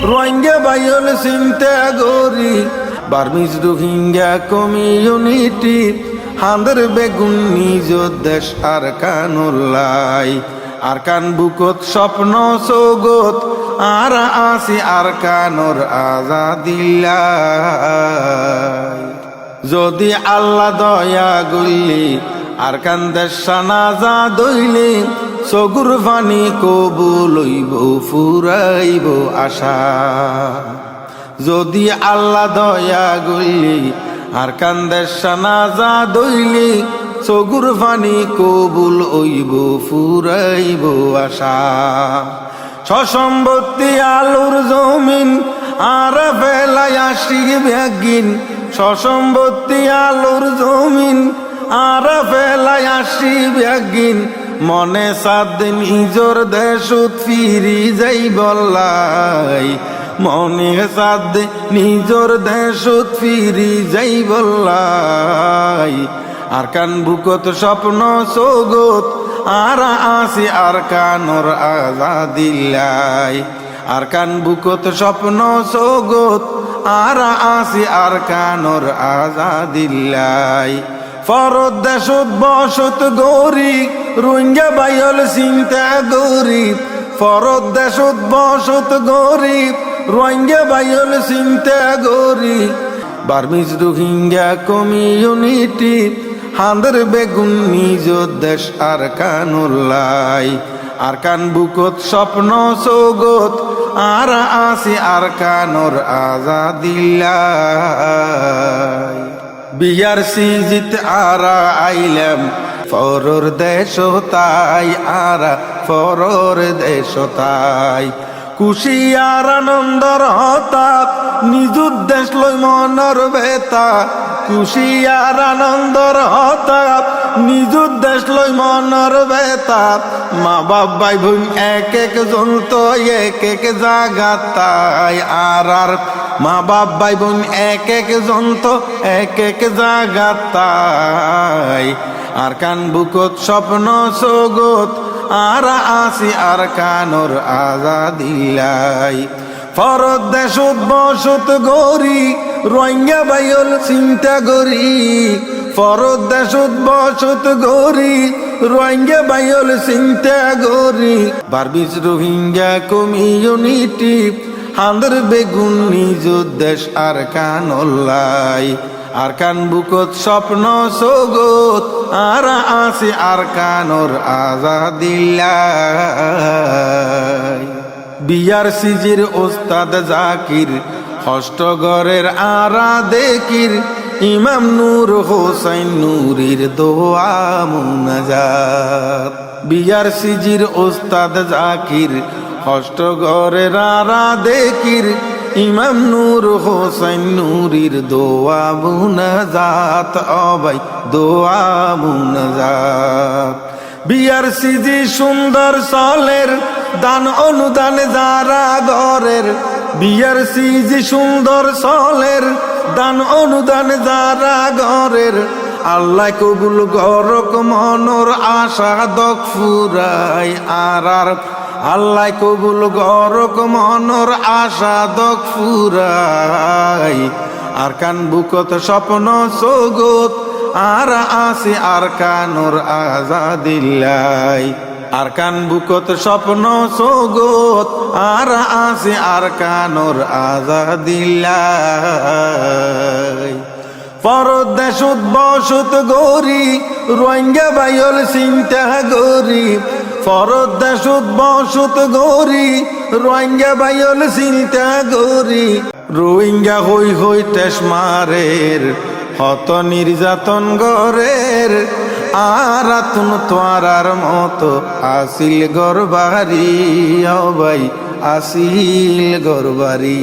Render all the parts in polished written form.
রোহিঙ্গা বাইল চিন্তা গরি Burmese Rohingya community হাঁদের বেগুন নিজ দেশ আর কানুল্লাই আর কান বুকত স্বপ্ন সৌগত আর আসি আর কানোর আজাদিল্লাই যদি আল্লাহ দয়া গইলি আর কান দেশ সানাজা দইলি সগুর ফানি কবুল হইব ফুরাইব আশা যদি আল্লাহ দয়া গইলি আর কান দেশ সানাজা দইলি সগুর ফানি কবুল হইব ফুরাইব আশা সসম্পত্তি আলুর জমিন আর বেলায় আসি ব্যাগিন সসম্পত্তি আলুর জমিন আর বেলায় আসি ব্যাগিন মনে সাত নিজর দেশত ফিরি যাই বললাই মনে সাত নিজর দেশত ফিরি যাই বললাই আর কান বুকত স্বপ্ন সৌগত আর আসি আর কানোর আজাদিল্লাই আর কান বুকত স্বপ্ন সৌগত আর আসি আর কানোর আজাদিল্লাই ফরদ দেশত বসত গরি রোহিঙ্গা বাইল চিন্তা গরি ফরদ দেশত বসত গরি রোহিঙ্গা বাইল চিন্তা গরি বার্মিজ রোহিঙ্গা কমিউনিটি হাঁদের বেগুন নিজ দেশ আর কানুল্লাই আর কান বুকত স্বপ্ন সৌগত আর আসি আর কানোর আজাদিল্লাই বিয়ার সিজিত আরা আইলাম ফরর দেশ তাই আরা ফরর দেশ তাই খুশি আর আনন্দর হতাপ নিজুর দেশ লই মনর বেতা খুশি আর আনন্দর হতাপ নিজুর দেশ লই মনর বেতা মা বাপ ভাই বোন এক এক জন তো এক এক জায়গা তাই আর মা বাপ ভাই বোন এক এক জন তো এক এক জায়গা তাই আর কান বুকত স্বপ্ন সৌগত আর আসি আর কানোর আজাদিল্লাই ফরদ দেশত বসত গরি রোহিঙ্গা বাইল চিন্তা গরি ফরদ দেশত বসত গরি রোহিঙ্গা বাইল চিন্তা গরি বার্মিজ রোহিঙ্গা কমিউনিটি হাঁদের বেগুন নিজ দেশ আর কানুল্লাই আর কান বুকত স্বপ্ন সৌগত আর আসি আর কানোর আজাদিল্লাই বিয়ার সিজির ওস্তাদ জাকির হষ্টগরের আরা দেকির ইমাম নূর হোসাইন নূরির দোয়া মুনাজাত বিয়ার সিজির ওস্তাদ জাকির হষ্টগরের আরা দেকির ইমাম নূর হোসাইন নূরির দোয়া মুনাজাত অবাই দোয়া মুনাজাত বিয়ার সিজি সুন্দর সলের দান অনুদান যারা গরের বিয়ার সিজি সুন্দর সলের দান অনুদান যারা গরের আল্লাহ কবুল গরক মনর আশা দক ফুরাই আর আল্লাহ কবুল গরক মনর আশা দক ফুরাই আর কান বুকত স্বপ্ন সৌগত আর আসি আর কানোর আজাদিল্লাই আর কান বুকত স্বপ্ন সৌগত আর আসি আর কানোর আজাদিল্লাই ফরদ দেশত বসত গরি রোহিঙ্গা বাইল চিন্তা গরি ফরদ দেশত বসত গরি রোহিঙ্গা বাইল চিন্তা গরি রোহিঙ্গা হই হই টেস মারের হত নির্যাতন গরের আর আতুন তোয়ারার মতো আসিল গরবারি ভাই আসিল গরবারি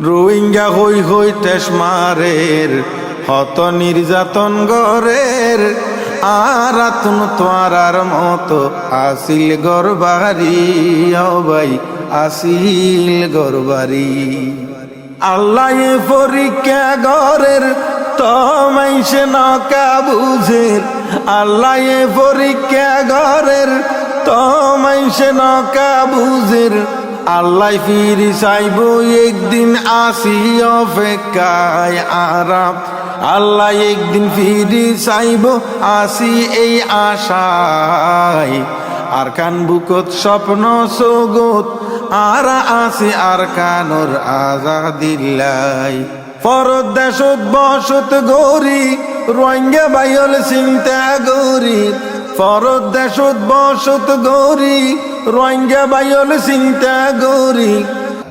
রোহিঙ্গা হই হই টেস মারের হত নির্যাতন গরের আর আতুন তোয়ারার মতো আসিল গরবারি ভাই আসিল গরবারি আল্লাহ পরীক্ষা গরের তোমাইছে নকা বুঝের আল্লাহ পরীক্ষা গরের তোমাইছে নকা বুঝের আল্লাহ ফিরি চাইব একদিন আসি অপেক্ষায় আরাম আল্লাহ একদিন ফিরি চাইব আসি এই আশায় আর কান বুকত স্বপ্ন সগত আর আসি আর কানর আজাদিল্লাই ফরদ দেশত বসত গরি রোহিঙ্গা বাইল চিন্তা গরি ফরদ দেশত বসত গরি রোহিঙ্গা বাইল চিন্তা গরি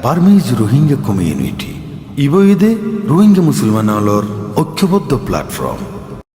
বার্মিজ রোহিঙ্গা কমিউনিটি ইবইদে রোহিঙ্গা মুসলমানর ঐক্যবদ্ধ প্ল্যাটফর্ম